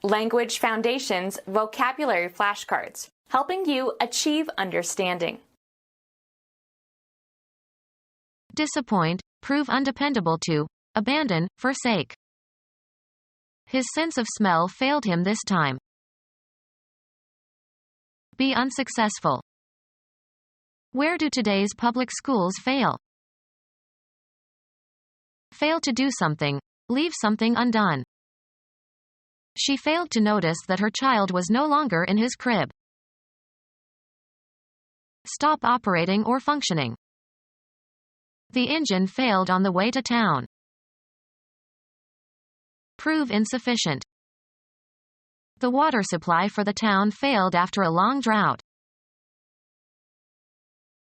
Language Foundations Vocabulary Flashcards, helping you achieve understanding. Disappoint, prove undependable to, abandon, forsake. His sense of smell failed him this time. Be unsuccessful. Where do today's public schools fail? Fail to do something, leave something undone. She failed to notice that her child was no longer in his crib. Stop operating or functioning. The engine failed on the way to town. Prove insufficient. The water supply for the town failed after a long drought.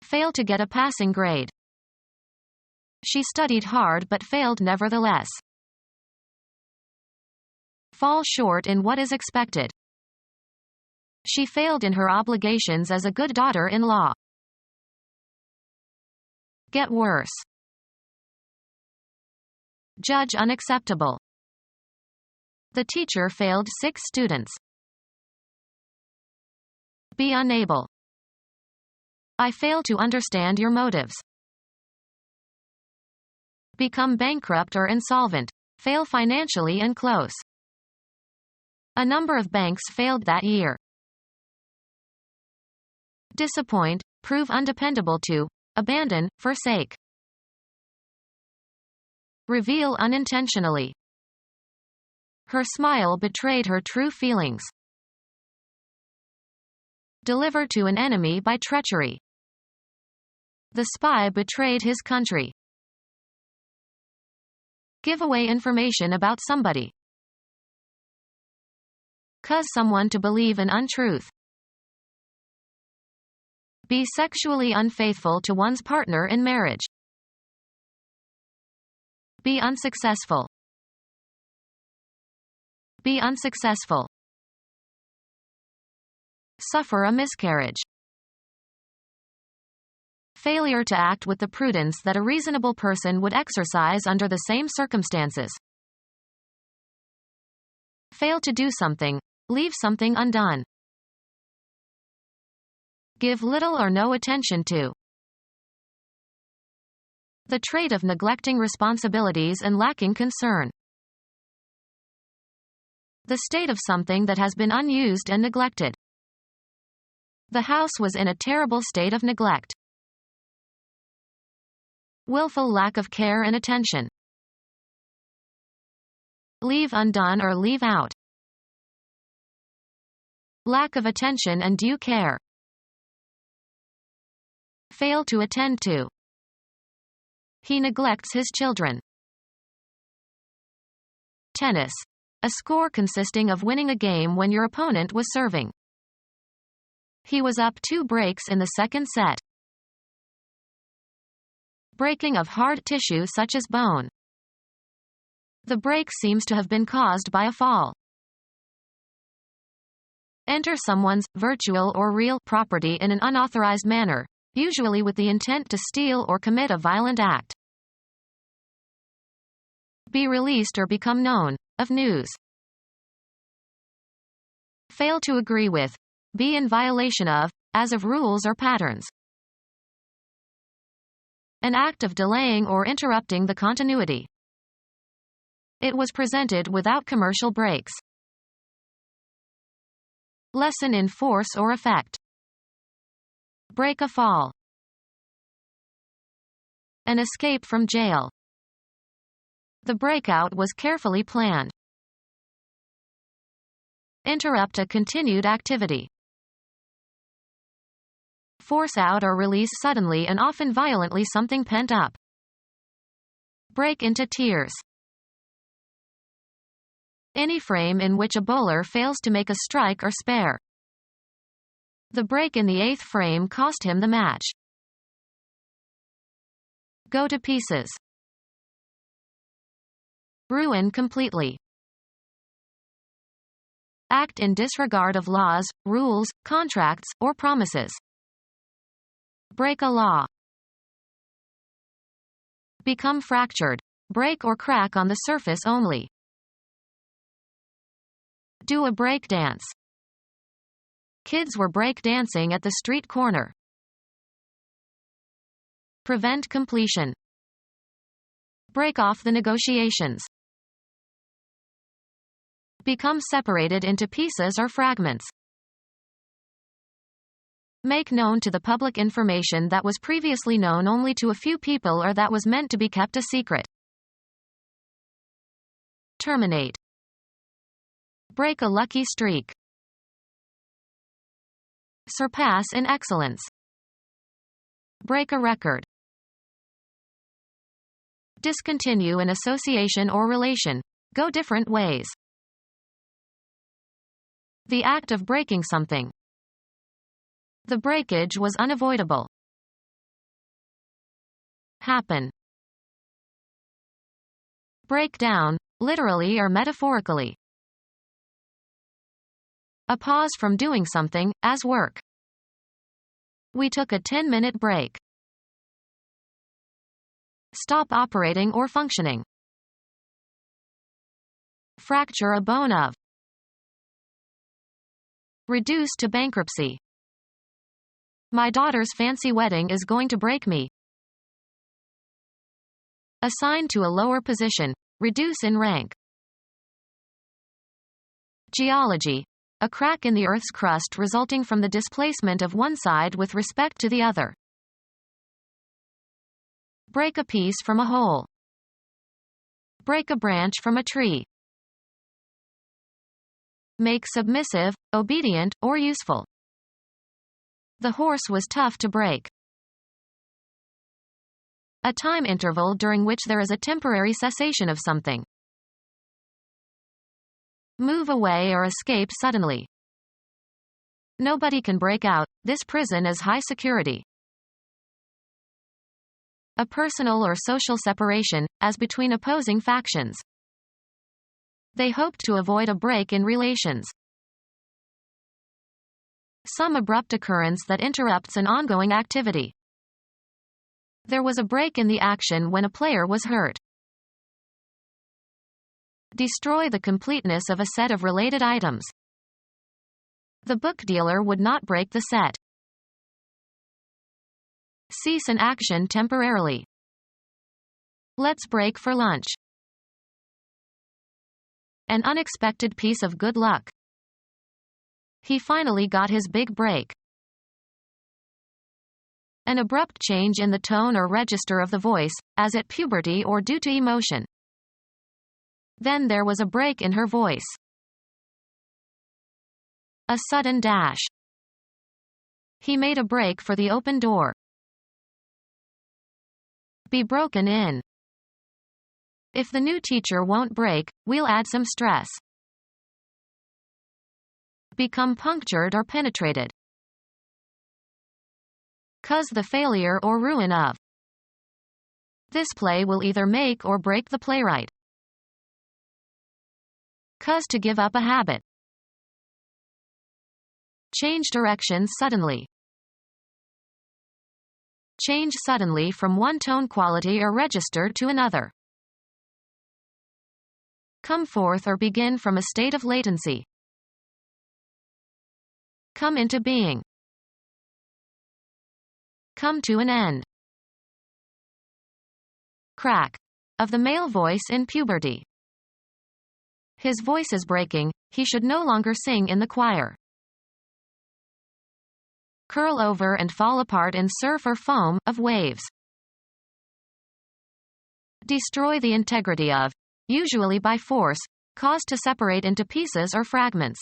Fail to get a passing grade. She studied hard but failed nevertheless. Fall short in what is expected. She failed in her obligations as a good daughter-in-law. Get worse. Judge unacceptable. The teacher failed 6 students. Be unable. I fail to understand your motives. Become bankrupt or insolvent. Fail financially and close. A number of banks failed that year. Disappoint, prove undependable to, abandon, forsake. Reveal unintentionally. Her smile betrayed her true feelings. Deliver to an enemy by treachery. The spy betrayed his country. Give away information about somebody. Cause someone to believe an untruth. Be sexually unfaithful to one's partner in marriage. Be unsuccessful. Be unsuccessful. Suffer a miscarriage. Failure to act with the prudence that a reasonable person would exercise under the same circumstances. Fail to do something, leave something undone. Give little or no attention to. The trait of neglecting responsibilities and lacking concern. The state of something that has been unused and neglected. The house was in a terrible state of neglect. Willful lack of care and attention. Leave undone or leave out. Lack of attention and due care. Fail to attend to. He neglects his children. Tennis. A score consisting of winning a game when your opponent was serving. He was up 2 breaks in the second set. Breaking of hard tissue such as bone. The break seems to have been caused by a fall. Enter someone's virtual or real property in an unauthorized manner, usually with the intent to steal or commit a violent act. Be released or become known, of news. Fail to agree with, be in violation of, as of rules or patterns. An act of delaying or interrupting the continuity. It was presented without commercial breaks. Lessen in force or effect. Break a fall. An escape from jail. The breakout was carefully planned. Interrupt a continued activity. Force out or release suddenly and often violently something pent up. Break into tears. Any frame in which a bowler fails to make a strike or spare. The break in the 8th frame cost him the match. Go to pieces. Ruin completely. Act in disregard of laws, rules, contracts, or promises. Break a law. Become fractured. Break or crack on the surface only. Do a break dance. Kids were break dancing at the street corner. Prevent completion. Break off the negotiations. Become separated into pieces or fragments. Make known to the public information that was previously known only to a few people or that was meant to be kept a secret. Terminate. Break a lucky streak. Surpass in excellence. Break a record. Discontinue an association or relation. Go different ways. The act of breaking something. The breakage was unavoidable. Happen. Break down, literally or metaphorically. A pause from doing something, as work. We took a 10-minute break. Stop operating or functioning. Fracture a bone of. Reduce to bankruptcy. My daughter's fancy wedding is going to break me. Assign to a lower position. Reduce in rank. Geology. A crack in the Earth's crust resulting from the displacement of one side with respect to the other. Break a piece from a whole. Break a branch from a tree. Make submissive, obedient, or useful. The horse was tough to break. A time interval during which there is a temporary cessation of something. Move away or escape suddenly. Nobody can break out. This prison is high security. A personal or social separation, as between opposing factions. They hoped to avoid a break in relations. Some abrupt occurrence that interrupts an ongoing activity. There was a break in the action when a player was hurt. Destroy the completeness of a set of related items. The book dealer would not break the set. Cease an action temporarily. Let's break for lunch. An unexpected piece of good luck. He finally got his big break. An abrupt change in the tone or register of the voice, as at puberty or due to emotion. Then there was a break in her voice. A sudden dash. He made a break for the open door. Be broken in. If the new teacher won't break, we'll add some stress. Become punctured or penetrated. Cause the failure or ruin of. This play will either make or break the playwright. Cause to give up a habit. Change directions suddenly. Change suddenly from one tone quality or register to another. Come forth or begin from a state of latency. Come into being. Come to an end. Crack. Of the male voice in puberty. His voice is breaking, he should no longer sing in the choir. Curl over and fall apart in surf or foam, of waves. Destroy the integrity of, usually by force, cause to separate into pieces or fragments.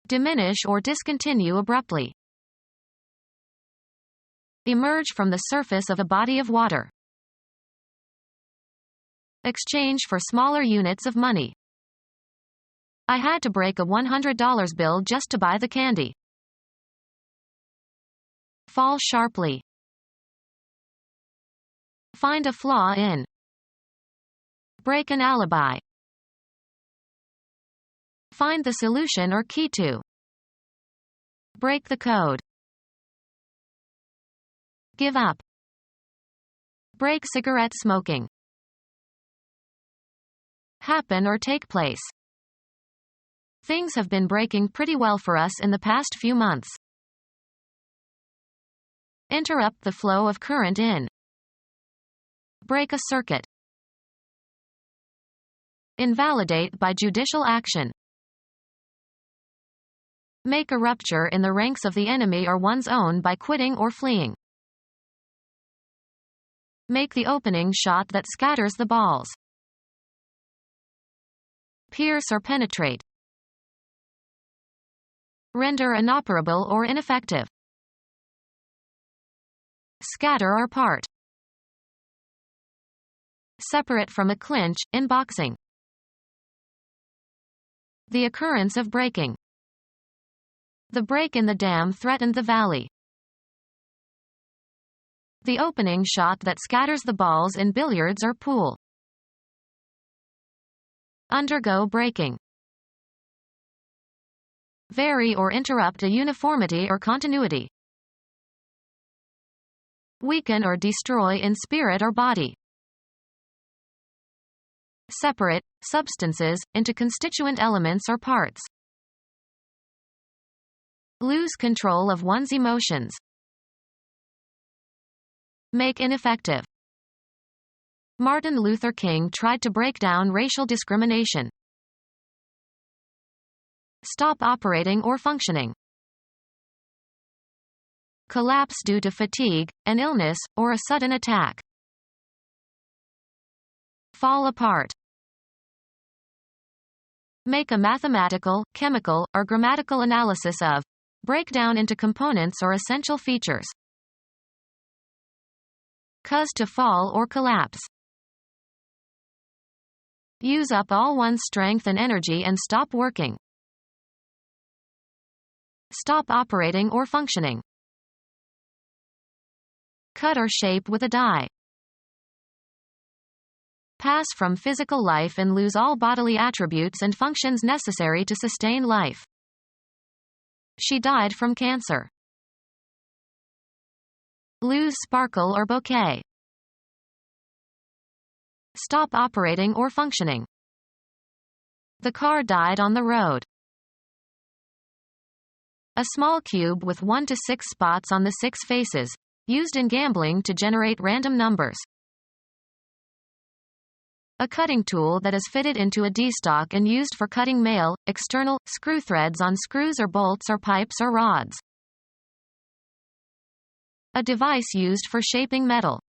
Diminish or discontinue abruptly. Emerge from the surface of a body of water. Exchange for smaller units of money. I had to break a $100 bill just to buy the candy. Fall sharply. Find a flaw in. Break an alibi. Find the solution or key to. Break the code. Give up. Break cigarette smoking. Happen or take place. Things have been breaking pretty well for us in the past few months. Interrupt the flow of current in. Break a circuit. Invalidate by judicial action. Make a rupture in the ranks of the enemy or one's own by quitting or fleeing. Make the opening shot that scatters the balls. Pierce or penetrate. Render inoperable or ineffective. Scatter or part. Separate from a clinch, in boxing. The occurrence of breaking. The break in the dam threatened the valley. The opening shot that scatters the balls in billiards or pool. Undergo breaking. Vary or interrupt a uniformity or continuity. Weaken or destroy in spirit or body. Separate substances into constituent elements or parts. Lose control of one's emotions. Make ineffective. Martin Luther King tried to break down racial discrimination. Stop operating or functioning. Collapse due to fatigue, an illness, or a sudden attack. Fall apart. Make a mathematical, chemical, or grammatical analysis of. Break down into components or essential features. Cause to fall or collapse. Use up all one's strength and energy and stop working. Stop operating or functioning. Cut or shape with a die. Pass from physical life and lose all bodily attributes and functions necessary to sustain life. She died from cancer. Lose sparkle or bouquet. Stop operating or functioning. The car died on the road. A small cube with 1 to 6 spots on the 6 faces, used in gambling to generate random numbers. A cutting tool that is fitted into a D-stock and used for cutting male, external, screw threads on screws or bolts or pipes or rods. A device used for shaping metal.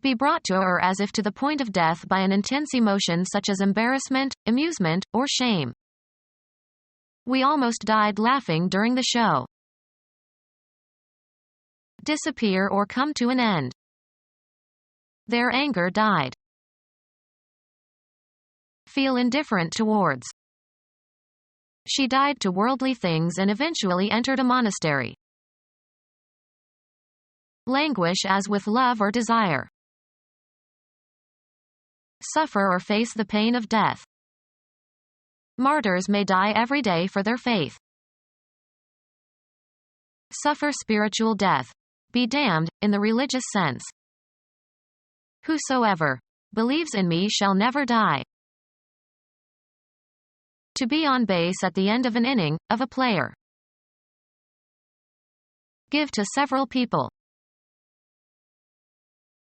Be brought to or as if to the point of death by an intense emotion such as embarrassment, amusement, or shame. We almost died laughing during the show. Disappear or come to an end. Their anger died. Feel indifferent towards. She died to worldly things and eventually entered a monastery. Languish as with love or desire. Suffer or face the pain of death. Martyrs may die every day for their faith. Suffer spiritual death. Be damned, in the religious sense. Whosoever believes in me shall never die. To be on base at the end of an inning, of a player. Give to several people.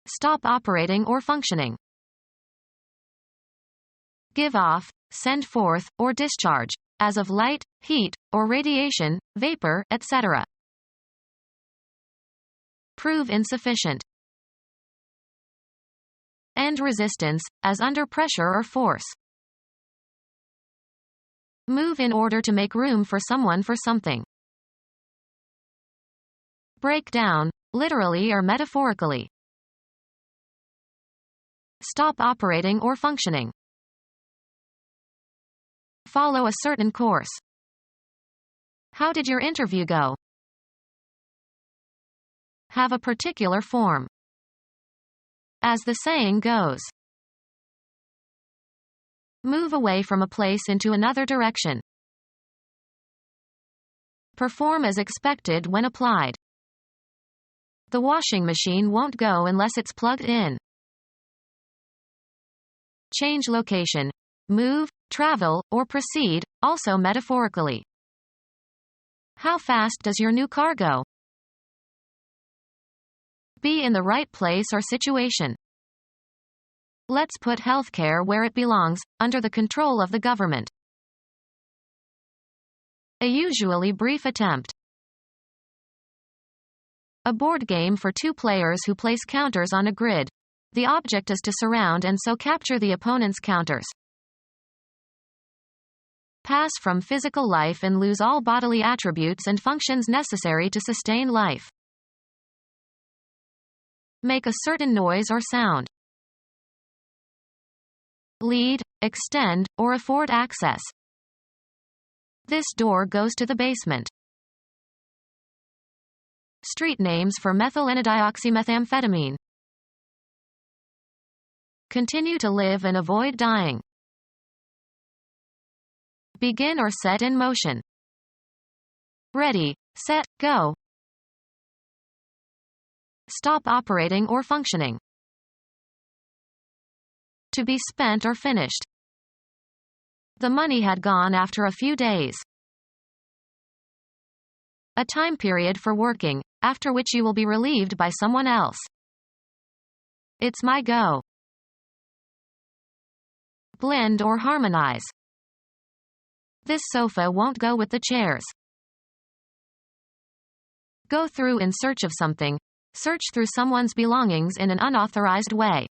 Stop operating or functioning. Give off, send forth, or discharge, as of light, heat, or radiation, vapor, etc. Prove insufficient. End resistance, as under pressure or force. Move in order to make room for someone for something. Break down, literally or metaphorically. Stop operating or functioning. Follow a certain course. How did your interview go? Have a particular form. As the saying goes. Move away from a place into another direction. Perform as expected when applied. The washing machine won't go unless it's plugged in. Change location. Move, travel, or proceed, also metaphorically. How fast does your new car go? Be in the right place or situation. Let's put healthcare where it belongs, under the control of the government. A usually brief attempt. A board game for two players who place counters on a grid. The object is to surround and so capture the opponent's counters. Pass from physical life and lose all bodily attributes and functions necessary to sustain life. Make a certain noise or sound. Lead, extend, or afford access. This door goes to the basement. Street names for methylenedioxymethamphetamine. Continue to live and avoid dying. Begin or set in motion. Ready, set, go. Stop operating or functioning. To be spent or finished. The money had gone after a few days. A time period for working, after which you will be relieved by someone else. It's my go. Blend or harmonize. This sofa won't go with the chairs. Go through in search of something. Search through someone's belongings in an unauthorized way.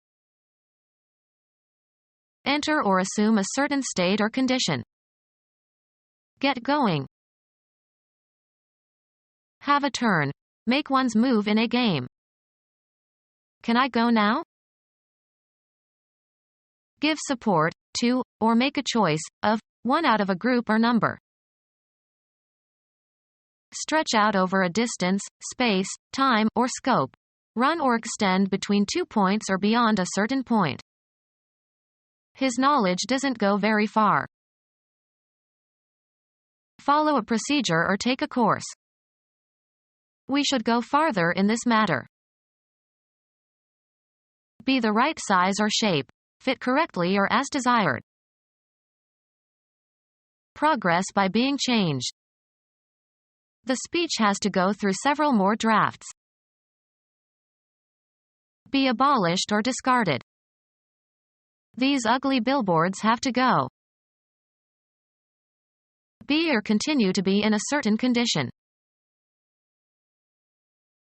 Enter or assume a certain state or condition. Get going. Have a turn. Make one's move in a game. Can I go now? Give support to, or make a choice of, one out of a group or number. Stretch out over a distance, space, time, or scope. Run or extend between 2 points or beyond a certain point. His knowledge doesn't go very far. Follow a procedure or take a course. We should go farther in this matter. Be the right size or shape. Fit correctly or as desired. Progress by being changed. The speech has to go through several more drafts. Be abolished or discarded. These ugly billboards have to go. Be or continue to be in a certain condition.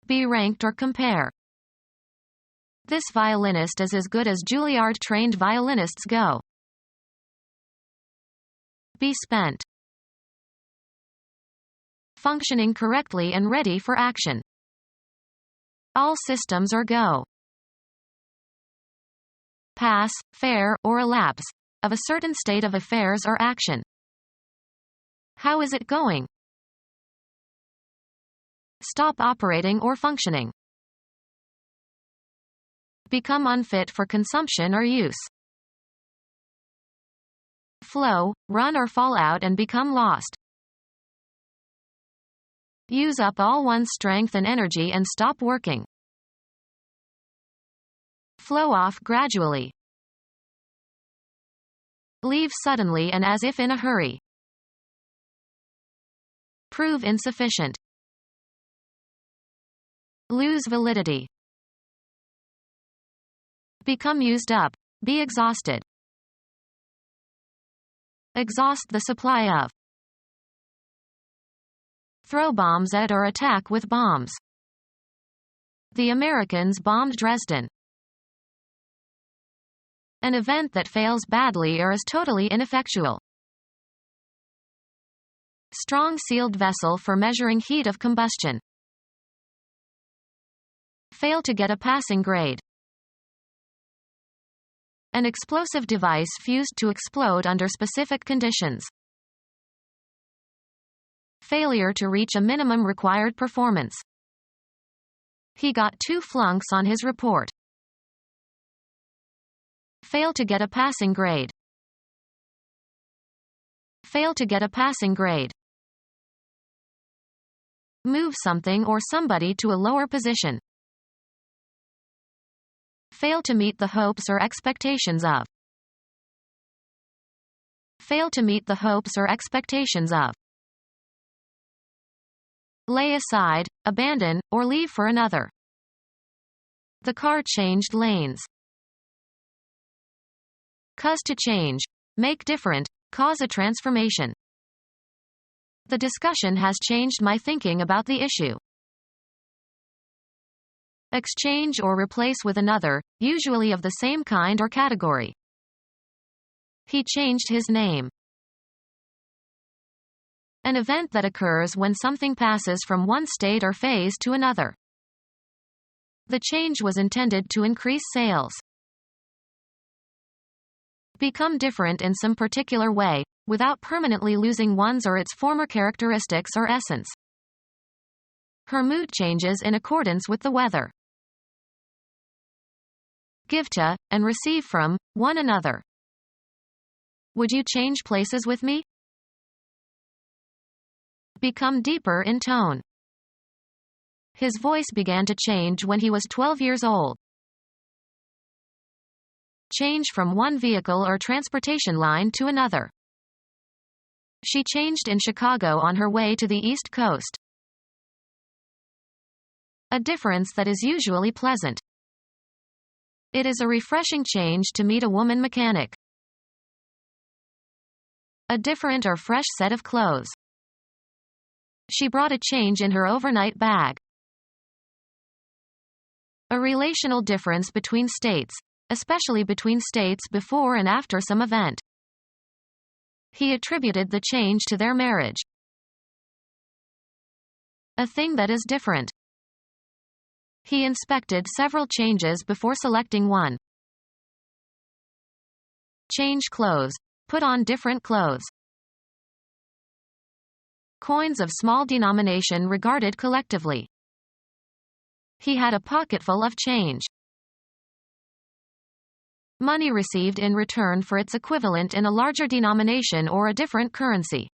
Be ranked or compare. This violinist is as good as Juilliard-trained violinists go. Be spent. Functioning correctly and ready for action. All systems are go. Pass, fair, or elapse, of a certain state of affairs or action. How is it going? Stop operating or functioning. Become unfit for consumption or use. Flow, run or fall out and become lost. Use up all one's strength and energy and stop working. Flow off gradually. Leave suddenly and as if in a hurry. Prove insufficient. Lose validity. Become used up. Be exhausted. Exhaust the supply of. Throw bombs at or attack with bombs. The Americans bombed Dresden. An event that fails badly or is totally ineffectual. Strong sealed vessel for measuring heat of combustion. Fail to get a passing grade. An explosive device fused to explode under specific conditions. Failure to reach a minimum required performance. He got 2 flunks on his report. Fail to get a passing grade. Fail to get a passing grade. Move something or somebody to a lower position. Fail to meet the hopes or expectations of. fail to meet the hopes or expectations of. Lay aside, abandon, or leave for another. The car changed lanes. Cause to change, make different, cause a transformation. The discussion has changed my thinking about the issue. Exchange or replace with another, usually of the same kind or category. He changed his name. An event that occurs when something passes from one state or phase to another. The change was intended to increase sales. Become different in some particular way, without permanently losing one's or its former characteristics or essence. Her mood changes in accordance with the weather. Give to, and receive from, one another. Would you change places with me? Become deeper in tone. His voice began to change when he was 12 years old. Change from one vehicle or transportation line to another. She changed in Chicago on her way to the East Coast. A difference that is usually pleasant. It is a refreshing change to meet a woman mechanic. A different or fresh set of clothes. She brought a change in her overnight bag. A relational difference between states, especially between states before and after some event. He attributed the change to their marriage. A thing that is different. He inspected several changes before selecting one. Change clothes. Put on different clothes. Coins of small denomination regarded collectively. He had a pocketful of change. Money received in return for its equivalent in a larger denomination or a different currency.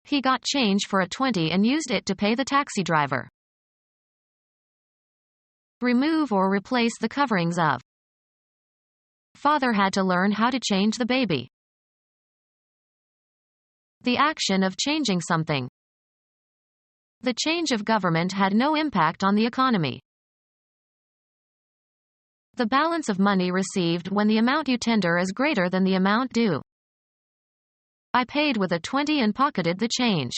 He got change for a 20 and used it to pay the taxi driver. Remove or replace the coverings of. Father had to learn how to change the baby. The action of changing something. The change of government had no impact on the economy. The balance of money received when the amount you tender is greater than the amount due. I paid with a 20 and pocketed the change.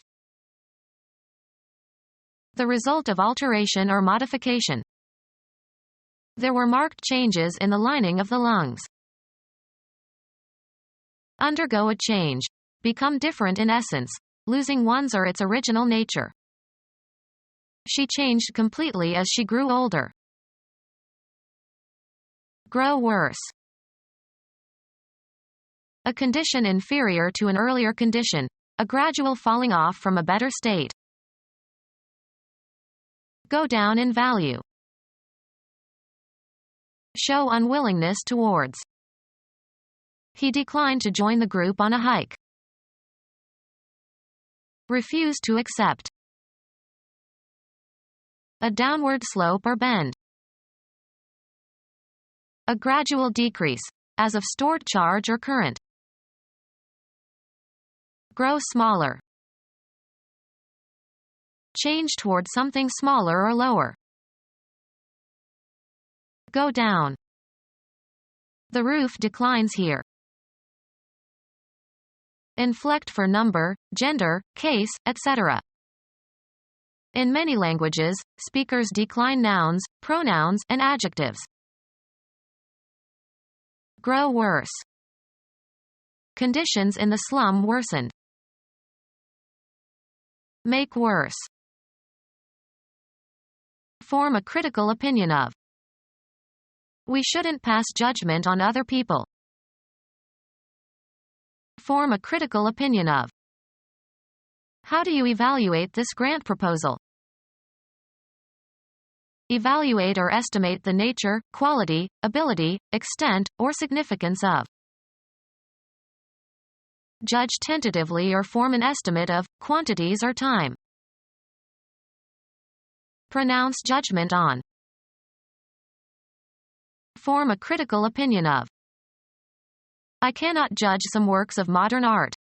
The result of alteration or modification. There were marked changes in the lining of the lungs. Undergo a change. Become different in essence, losing one's or its original nature. She changed completely as she grew older. Grow worse. A condition inferior to an earlier condition, a gradual falling off from a better state. Go down in value. Show unwillingness towards. He declined to join the group on a hike. Refuse to accept. A downward slope or bend. A gradual decrease, as of stored charge or current. Grow smaller. Change toward something smaller or lower. Go down. The roof declines here. Inflect for number, gender, case, etc. In many languages, speakers decline nouns, pronouns, and adjectives. Grow worse. Conditions in the slum worsened. Make worse. Form a critical opinion of. We shouldn't pass judgment on other people. Form a critical opinion of. How do you evaluate this grant proposal? Evaluate or estimate the nature, quality, ability, extent, or significance of. Judge tentatively or form an estimate of quantities or time. Pronounce judgment on. Form a critical opinion of. I cannot judge some works of modern art.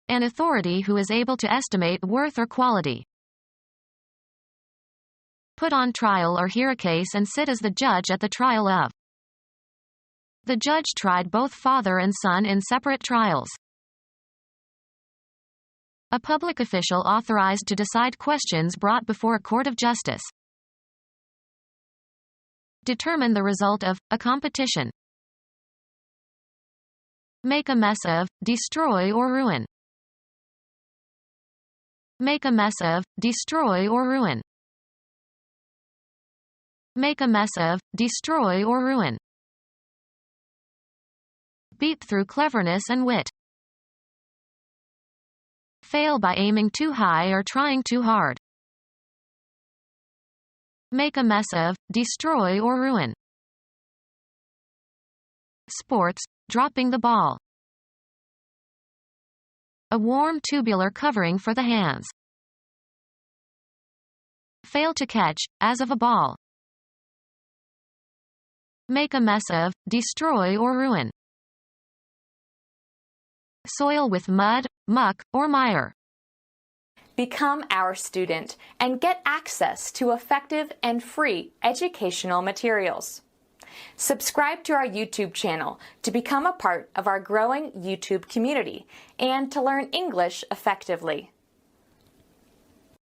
An authority who is able to estimate worth or quality. Put on trial or hear a case and sit as the judge at the trial of. The judge tried both father and son in separate trials. A public official authorized to decide questions brought before a court of justice. Determine the result of a competition. Make a mess of, destroy or ruin. Make a mess of, destroy or ruin. Make a mess of, destroy or ruin. Beat through cleverness and wit. Fail by aiming too high or trying too hard. Make a mess of, destroy or ruin. Sports, dropping the ball. A warm tubular covering for the hands. Fail to catch, as of a ball. Make a mess of, destroy or ruin. Soil with mud, muck, or mire. Become our student and get access to effective and free educational materials. Subscribe to our YouTube channel to become a part of our growing YouTube community and to learn English effectively.